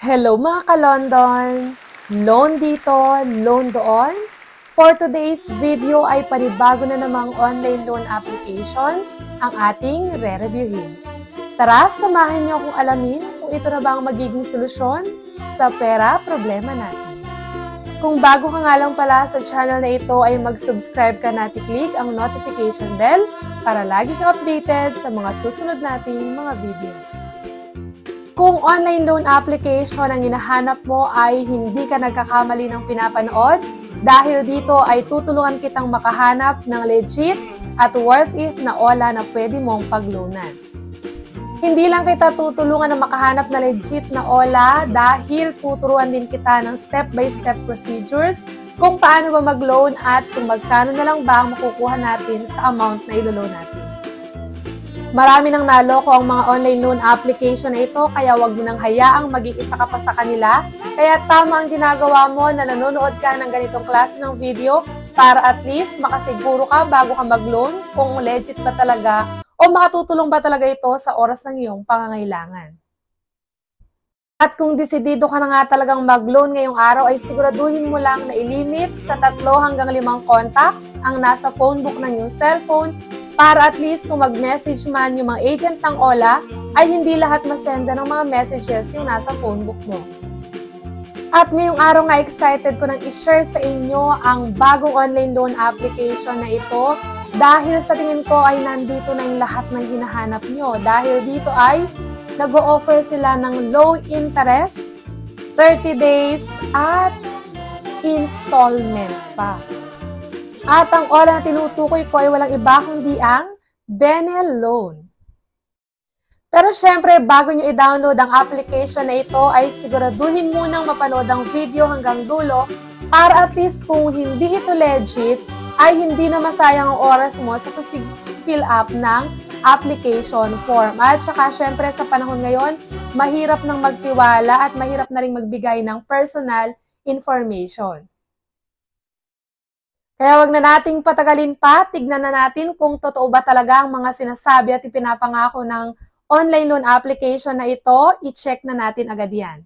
Hello mga ka-London! Loan dito, loan doon. For today's video ay panibago na namang online loan application ang ating re-reviewin. Tara, samahan niyo akong alamin kung ito na ba ang magiging solusyon sa pera problema natin. Kung bago ka nga lang pala sa channel na ito ay mag-subscribe ka na at i-click ang notification bell para lagi ka updated sa mga susunod nating mga videos. Kung online loan application ang hinahanap mo ay hindi ka nagkakamali ng pinapanood, dahil dito ay tutulungan kitang makahanap ng legit at worth it na OLA na pwede mong pagloanan. Hindi lang kita tutulungan na makahanap na legit na OLA dahil tuturuan din kita ng step-by-step procedures kung paano ba mag-loan at kung magkano na lang ba ang makukuha natin sa amount na ilo-loan natin. Marami nang naloko ang mga online loan application na ito, kaya wag mo nang hayaang maging isa ka pa sa kanila. Kaya tama ang ginagawa mo na nanonood ka ng ganitong klase ng video para at least makasiguro ka bago ka mag-loan kung legit ba talaga o makatutulong ba talaga ito sa oras ng iyong pangangailangan. At kung desidido ka na nga talagang mag-loan ngayong araw ay siguraduhin mo lang na ilimit sa 3 hanggang 5 contacts ang nasa phone book ng iyong cellphone para at least kung mag-message man yung mga agent ng OLA, ay hindi lahat masenda ng mga messages yung nasa phone book mo. At ngayong araw nga excited ko nang i-share sa inyo ang bagong online loan application na ito dahil sa tingin ko ay nandito na yung lahat ng hinahanap nyo. Dahil dito ay nag-o-offer sila ng low interest, 30 days at installment pa. At ang OLA na tinutukoy ko ay walang iba kundi ang Bene Loan. Pero syempre, bago nyo i-download ang application na ito, ay siguraduhin munang mapanood ang video hanggang dulo para at least kung hindi ito legit, ay hindi na masayang ang oras mo sa fill up ng application form. At saka syempre sa panahon ngayon, mahirap nang magtiwala at mahirap na rin magbigay ng personal information. Kaya wag na nating patagalin pa, tignan na natin kung totoo ba talaga ang mga sinasabi at ipinapangako ng online loan application na ito, i-check na natin agad yan.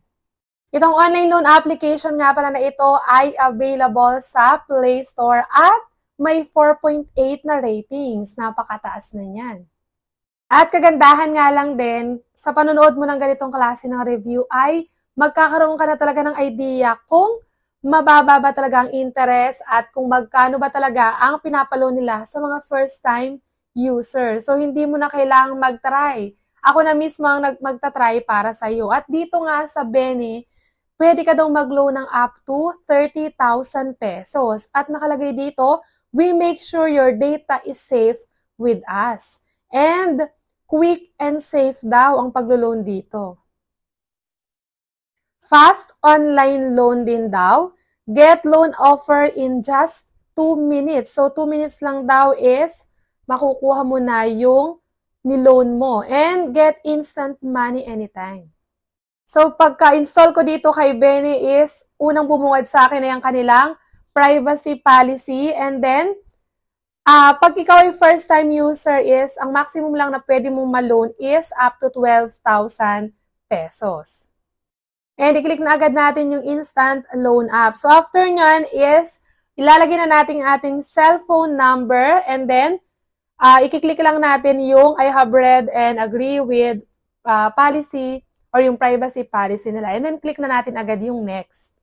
Itong online loan application nga pala na ito ay available sa Play Store at may 4.8 na ratings, napakataas na niyan. At kagandahan nga lang din, sa panonood mo ng ganitong klase ng review ay magkakaroon ka na talaga ng idea kung mababa ba talaga ang interest at kung magkano ba talaga ang pinapalo nila sa mga first-time user. So, hindi mo na kailangang mag-try. Ako na mismo ang magta-try para sa iyo. At dito nga sa Bene, pwede ka daw mag-loan ng up to 30,000 pesos. At nakalagay dito, we make sure your data is safe with us. And quick and safe daw ang paglo-loan dito. Fast online loan din daw. Get loan offer in just 2 minutes. So, 2 minutes lang daw is makukuha mo na yung niloan mo. And get instant money anytime. So, pagka-install ko dito kay Bene is, unang bumungad sa akin na yung kanilang privacy policy. And then, pag ikaw ay first-time user is, ang maximum lang na pwede mong ma-loan is up to 12,000 pesos. And i-click na agad natin yung instant loan app. So after nyan is, ilalagay na natin ang ating cellphone number and then, i-click lang natin yung I have read and agree with policy or yung privacy policy nila. And then click na natin agad yung next.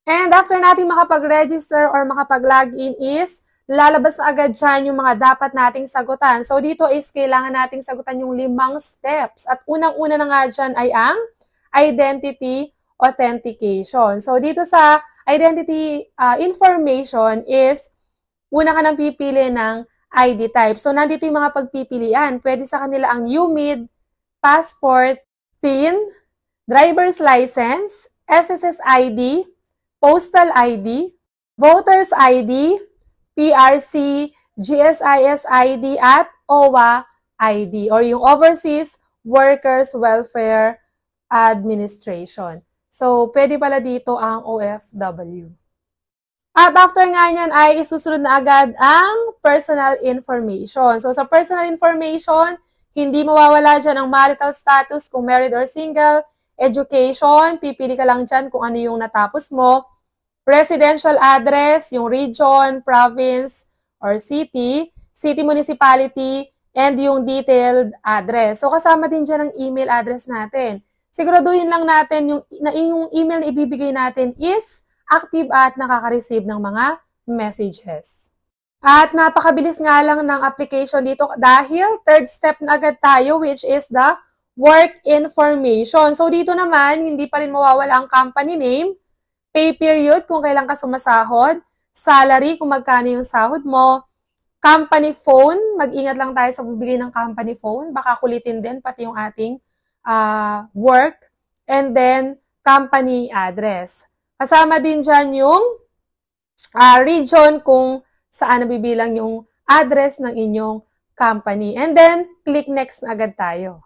And after natin makapag-register or makapag-login is, lalabas na agad dyan yung mga dapat nating sagutan. So dito is kailangan nating sagutan yung 5 steps. At unang-una na nga dyan ay ang identity authentication. So, dito sa identity information is, una ka nang pipili ng ID type. So, nandito yung mga pagpipilian. Pwede sa kanila ang UMID, passport, TIN, driver's license, SSS ID, postal ID, voter's ID, PRC, GSIS ID, at OWA ID or yung Overseas Workers Welfare Administration. So, pwede pala dito ang OFW. At after nga yan ay isusunod na agad ang personal information. So, sa personal information, hindi mawawala dyan ang marital status kung married or single, Education, pipili ka lang dyan kung ano yung natapos mo. Residential address, yung region, province, or city. City, municipality, and yung detailed address. So, kasama din dyan ang email address natin. Siguraduhin lang natin yung email na ibibigay natin is active at nakaka-receive ng mga messages. At napakabilis nga lang ng application dito dahil third step na agad tayo, which is the work information. So dito naman, hindi pa rin mawawala ang company name, pay period kung kailan ka sumasahod, salary kung magkano yung sahod mo, company phone, mag-ingat lang tayo sa pagbigay ng company phone, baka kulitin din pati yung ating work, and then company address. Kasama din dyan yung region kung saan nabibilang yung address ng inyong company. And then, click next na agad tayo.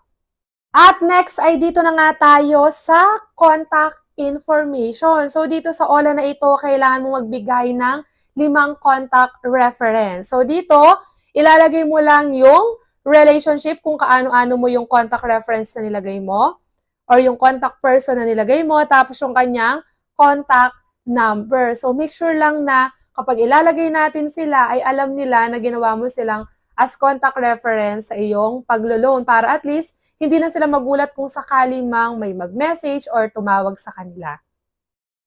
At next ay dito na nga tayo sa contact information. So, dito sa OLA na ito, kailangan mo magbigay ng 5 contact reference. So, dito, ilalagay mo lang yung relationship kung kaano-ano mo yung contact reference na nilagay mo or yung contact person na nilagay mo, tapos yung kanyang contact number. So, make sure lang na kapag ilalagay natin sila, ay alam nila na ginawa mo silang as contact reference sa iyong paglo-loan para at least hindi na sila magulat kung sakali mang may mag-message or tumawag sa kanila.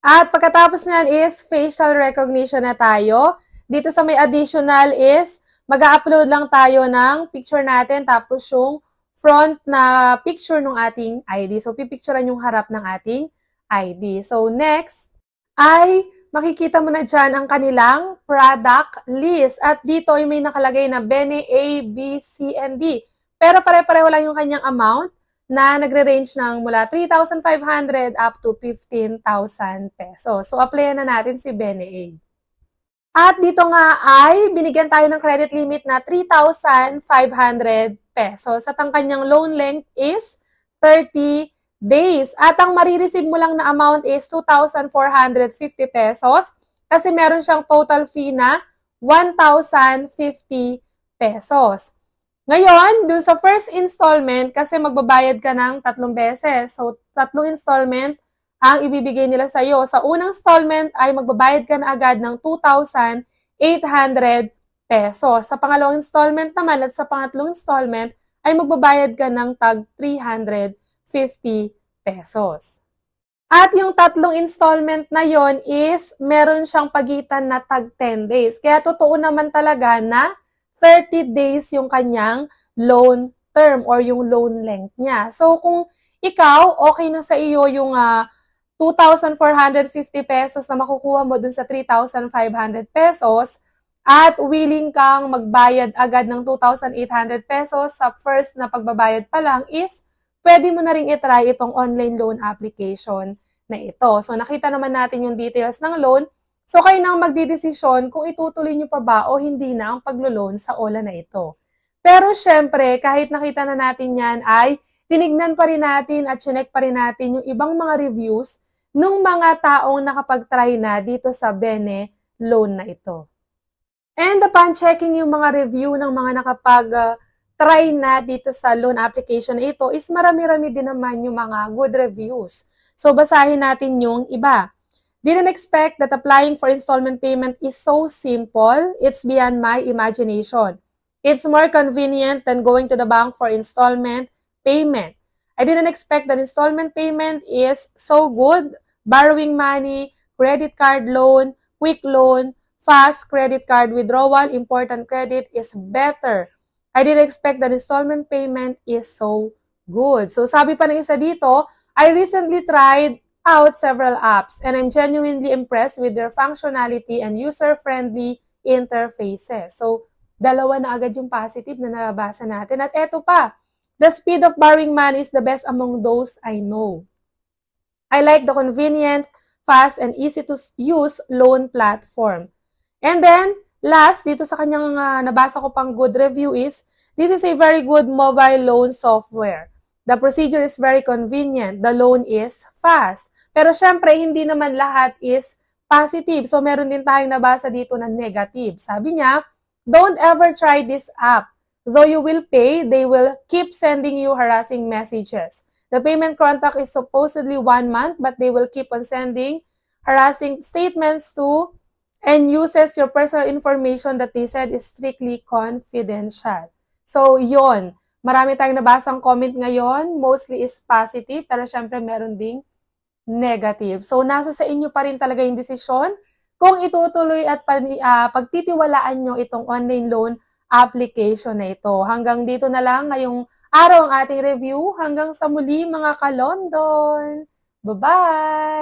At pagkatapos nyan is facial recognition na tayo. Dito sa may additional is mag-upload lang tayo ng picture natin tapos yung front na picture ng ating ID. So, pipicturean yung harap ng ating ID. So, next ay makikita mo na dyan ang kanilang product list. At dito ay may nakalagay na Bene A, B, C, and D. Pero pare-pareho lang yung kanyang amount na nagre-range ng mula 3,500 up to 15,000 pesos. So, applyan na natin si Bene A. At dito nga ay binigyan tayo ng credit limit na 3,500 pesos. At ang kanyang loan length is 30 days. At ang marireceive mo lang na amount is 2,450 pesos kasi meron siyang total fee na 1,050 pesos. Ngayon, dun sa first installment, kasi magbabayad ka ng 3 beses. So, 3 installment ang ibibigay nila sa iyo. Sa unang installment ay magbabayad ka na agad ng 2,800 pesos. Sa pangalawang installment naman at sa pangatlong installment ay magbabayad ka ng tag 350 pesos. At yung 3 installment na yon is meron siyang pagitan na tag 10 days. Kaya totoo naman talaga na 30 days yung kanyang loan term or yung loan length niya. So kung ikaw, okay na sa iyo yung 2,450 pesos na makukuha mo dun sa 3,500 pesos at willing kang magbayad agad ng 2,800 pesos sa first na pagbabayad pa lang is pwede mo na rin itry itong online loan application na ito. So, nakita naman natin yung details ng loan. So, kayo nang magdidesisyon kung itutuloy nyo pa ba o hindi na ang paglo-loan sa OLA na ito. Pero, syempre, kahit nakita na natin yan ay tinignan pa rin natin at chinek pa rin natin yung ibang mga reviews ng mga taong nakapag-try na dito sa Bene loan na ito. And upon checking yung mga review ng mga nakapag-try na dito sa loan application na ito is marami-rami din naman yung mga good reviews. So, basahin natin yung iba. Didn't expect that applying for installment payment is so simple. It's beyond my imagination. It's more convenient than going to the bank for installment payment. I didn't expect that installment payment is so good. Borrowing money, credit card loan, quick loan, fast credit card withdrawal, important credit is better. I didn't expect that installment payment is so good. So sabi pa ng isa dito, I recently tried out several apps and I'm genuinely impressed with their functionality and user-friendly interfaces. So dalawa na agad yung positive na nabasa natin. At eto pa, the speed of borrowing money is the best among those I know. I like the convenient, fast, and easy-to-use loan platform. And then, last, dito sa kanyang nabasa ko pang good review is, this is a very good mobile loan software. The procedure is very convenient. The loan is fast. Pero syempre, hindi naman lahat is positive. So, meron din tayong nabasa dito na negative. Sabi niya, don't ever try this app. Though you will pay, they will keep sending you harassing messages. The payment contract is supposedly 1 month, but they will keep on sending harassing statements to and uses your personal information that they said is strictly confidential. So, yon. Marami tayong nabasang comment ngayon. Mostly is positive, pero syempre meron ding negative. So, nasa sa inyo pa rin talaga yung desisyon kung itutuloy at pagtitiwalaan nyo itong online loan application na ito. Hanggang dito na lang ngayong araw ang ating review. Hanggang sa muli mga ka-London. Bye-bye!